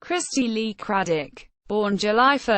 Christi Leigh Craddick, born July 1,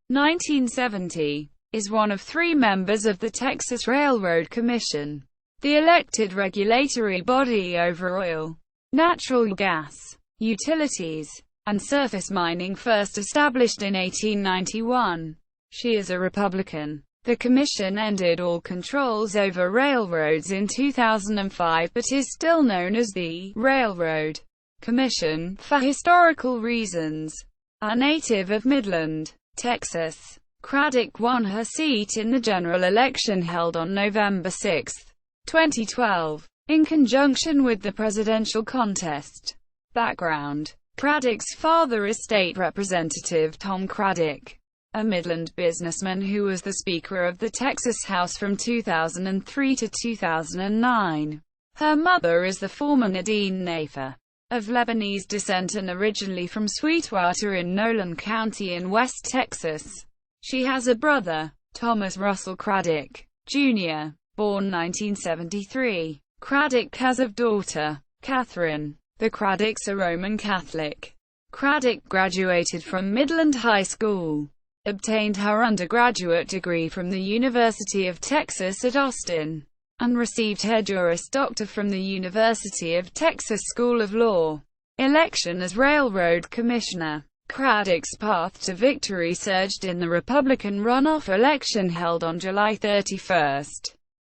1970, is one of 3 members of the Texas Railroad Commission, the elected regulatory body over oil, natural gas, utilities, and surface mining, first established in 1891. She is a Republican. The commission ended all controls over railroads in 2005 but is still known as the Railroad Commission for historical reasons. A native of Midland, Texas, Craddick won her seat in the general election held on November 6, 2012, in conjunction with the presidential contest. Background: Craddick's father is State Representative Tom Craddick, a Midland businessman who was the Speaker of the Texas House from 2003 to 2009. Her mother is the former Nadine Nafer, of Lebanese descent and originally from Sweetwater in Nolan County in West Texas. She has a brother, Thomas Russell Craddick, Jr., born 1973. Craddick has a daughter, Catherine. The Craddicks are Roman Catholic. Craddick graduated from Midland High School, obtained her undergraduate degree from the University of Texas at Austin, and received her Juris Doctor from the University of Texas School of Law. Election as Railroad Commissioner. Craddick's path to victory surged in the Republican runoff election held on July 31,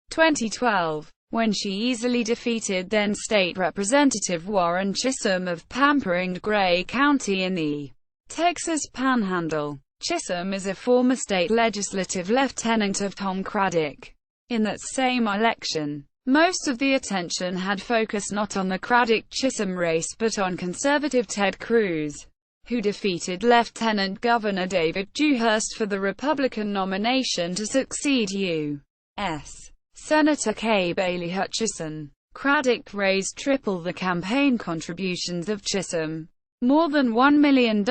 2012, when she easily defeated then State Representative Warren Chisholm of Pampa and Gray County in the Texas Panhandle. Chisholm is a former state legislative lieutenant of Tom Craddick. In that same election, most of the attention had focused not on the Craddick-Chisholm race but on conservative Ted Cruz, who defeated Lieutenant Governor David Dewhurst for the Republican nomination to succeed U.S. Senator K. Bailey Hutchison. Craddick raised triple the campaign contributions of Chisholm, more than $1 million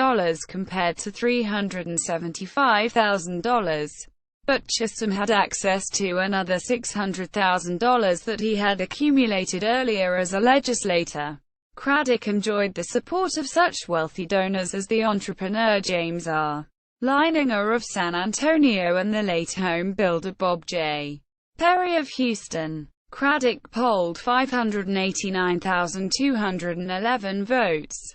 compared to $375,000. But Chisholm had access to another $600,000 that he had accumulated earlier as a legislator. Craddick enjoyed the support of such wealthy donors as the entrepreneur James R. Leininger of San Antonio and the late home builder Bob J. Perry of Houston. Craddick polled 589,211 votes,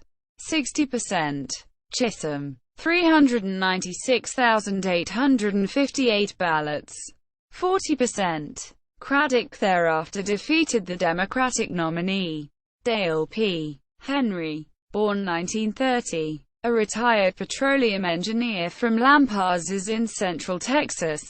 60%. Chisholm, 396,858 ballots, 40%. Craddick thereafter defeated the Democratic nominee, Dale P. Henry, born 1930, a retired petroleum engineer from Lampazes in central Texas.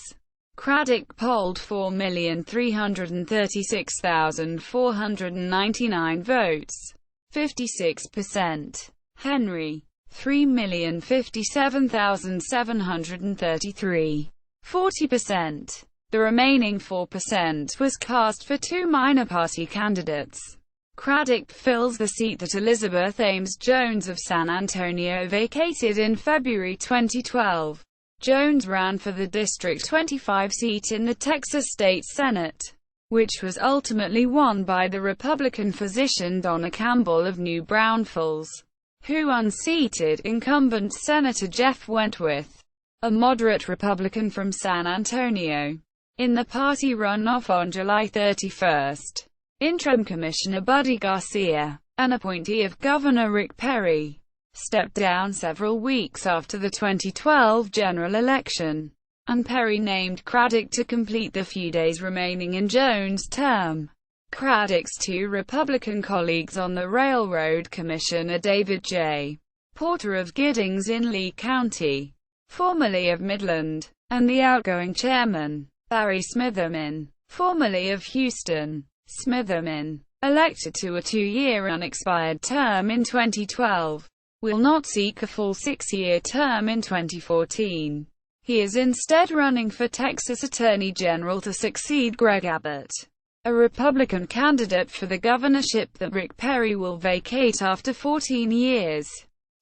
Craddick polled 4,336,499 votes, 56%. Henry, 3,057,733, 40%. The remaining 4% was cast for 2 minor party candidates. Craddick fills the seat that Elizabeth Ames Jones of San Antonio vacated in February 2012. Jones ran for the District 25 seat in the Texas State Senate, which was ultimately won by the Republican physician Donna Campbell of New Braunfels, who unseated incumbent Senator Jeff Wentworth, a moderate Republican from San Antonio. In the party runoff on July 31, interim Commissioner Buddy Garcia, an appointee of Governor Rick Perry, stepped down several weeks after the 2012 general election, and Perry named Craddick to complete the few days remaining in Jones' term. Craddick's 2 Republican colleagues on the Railroad Commission are David J. Porter of Giddings in Lee County, formerly of Midland, and the outgoing chairman, Barry Smitherman, formerly of Houston. Smitherman, elected to a 2-year unexpired term in 2012, will not seek a full 6-year term in 2014. He is instead running for Texas Attorney General to succeed Greg Abbott, a Republican candidate for the governorship that Rick Perry will vacate after 14 years.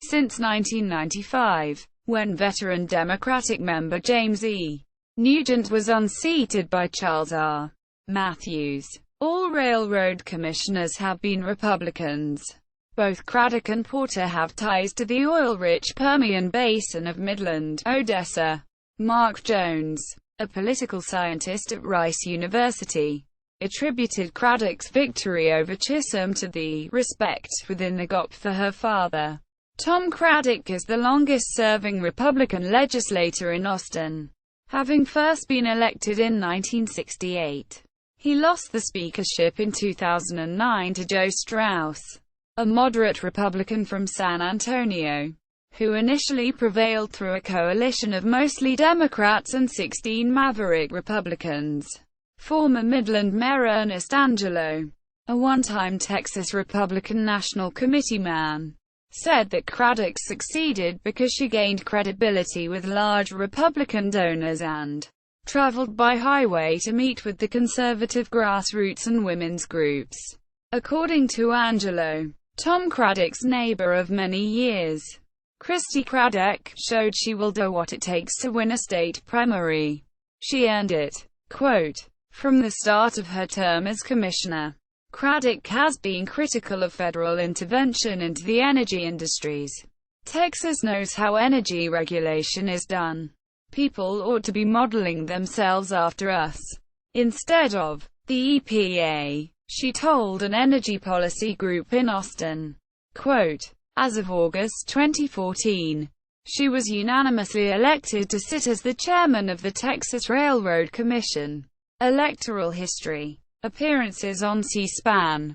Since 1995, when veteran Democratic member James E. Nugent was unseated by Charles R. Matthews. All railroad commissioners have been Republicans. Both Craddick and Porter have ties to the oil-rich Permian Basin of Midland, Odessa. Mark Jones, a political scientist at Rice University, attributed Craddick's victory over Chisholm to the respect within the GOP for her father. Tom Craddick is the longest-serving Republican legislator in Austin, having first been elected in 1968. He lost the speakership in 2009 to Joe Straus, a moderate Republican from San Antonio, who initially prevailed through a coalition of mostly Democrats and 16 maverick Republicans. Former Midland Mayor Ernest Angelo, a one-time Texas Republican National Committeeman, said that Craddick succeeded because she gained credibility with large Republican donors and traveled by highway to meet with the conservative grassroots and women's groups. According to Angelo, Tom Craddick's neighbor of many years, Christi Craddick, showed she will do what it takes to win a state primary. She earned it. Quote, from the start of her term as commissioner, Craddick has been critical of federal intervention into the energy industries. Texas knows how energy regulation is done. People ought to be modeling themselves after us, instead of the EPA, she told an energy policy group in Austin. Quote, as of August 2014, she was unanimously elected to sit as the chairman of the Texas Railroad Commission. Electoral history. Appearances on C-SPAN.